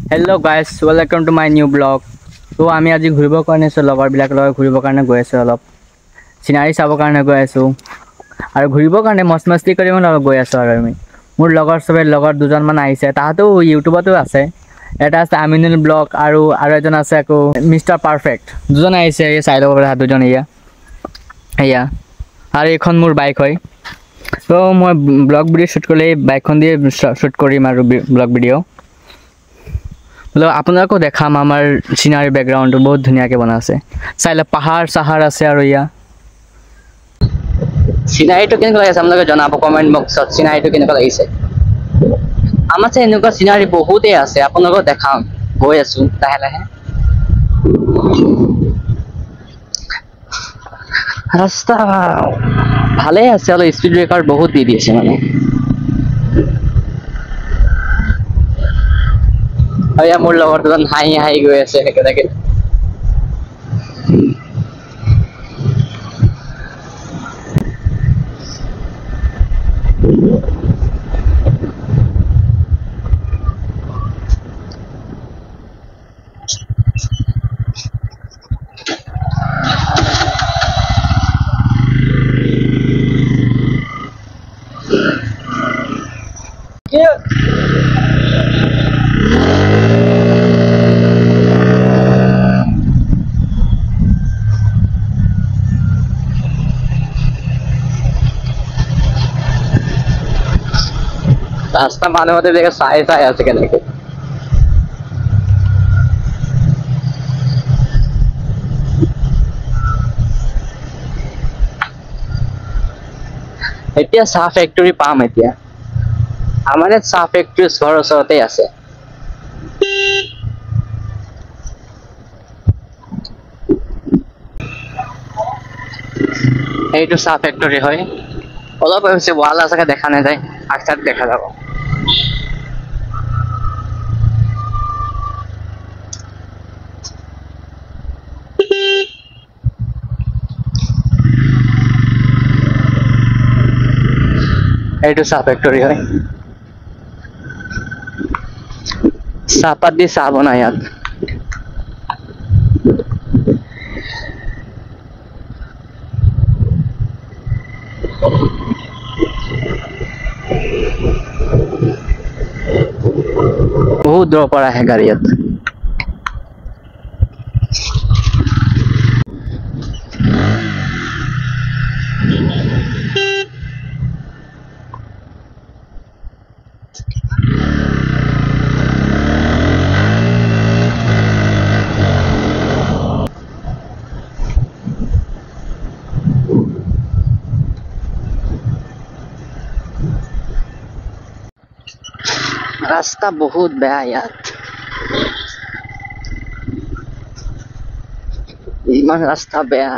Hello guys, welcome to my new blog. তো আমি আজি ঘুৰিবৰ কাৰণে আছো লগৰবিলাকৰ লগত ঘুৰিবৰ কাৰণে গৈ আছো অলপ চিনাৰী চাবৰ কাৰণে গৈ আছো আৰু ঘুৰিবৰ কাৰণে মস্তি কৰি মই গৈ আছো আৰু আমি মোৰ লগৰ দুজন মান আহিছে তাহাতো ইউটিউবতো আছে এটা আছে আমিনুল ব্লগ আৰু এজন আছে আকৌ মিস্টাৰ পাৰফেক্ট দুজন আহিছে এই চাই ল'ব পৰা দুজন এয়া আৰু এখন মোৰ বাইক হয় তো মই ব্লগ ভিডিঅ' শ্বুট কৰিলে বাইকখন দিয়ে শ্বুট কৰিম আৰু ব্লগ ভিডিঅ' मतलब आपको देखा आमार सिनारी बैकग्राउंड बहुत धुनिया के बना से चाहे पहाड़ सहार আছে আৰু ইয়া সিনাৰীটো কেনেকুৱা লাগিছে আপোনালোকে জনাব কমেন্ট বক্সত সিনাৰীটো কেনেকুৱা লাগিছে আমাৰ যে এনেকুৱা সিনাৰী বহুতে আছে আপোনালোকক দেখাম গৈ আছো লাহে লাহে ৰাস্তা ভালে আছে অলপ স্পিড ব্ৰেকাৰ বহুত দি দিছে মানে আয়া মোৰ লগৰ দুজন হাঁহি গৈ আছে একেলগে रास्ता माने होते देखा साए ऐसे कहने के এতিয়া চাহ ফেক্টৰী পাম এতিয়া আমাৰ চাহ ফেক্টৰী ওচৰতে আছে এইটো চাহ ফেক্টৰী হয় অলপ হৈছে ওয়াল আছে দেখা নাই যায় আকসাত দেখা যাব এইটো চাহ ফেক্টৰী হয় চাহপাত দি চাহ বনায় ইয়াত বহুত দূৰৰ পৰা আহে গাড়ী ইয়াত रास्ता बहुत बेया यात इमान रास्ता बेया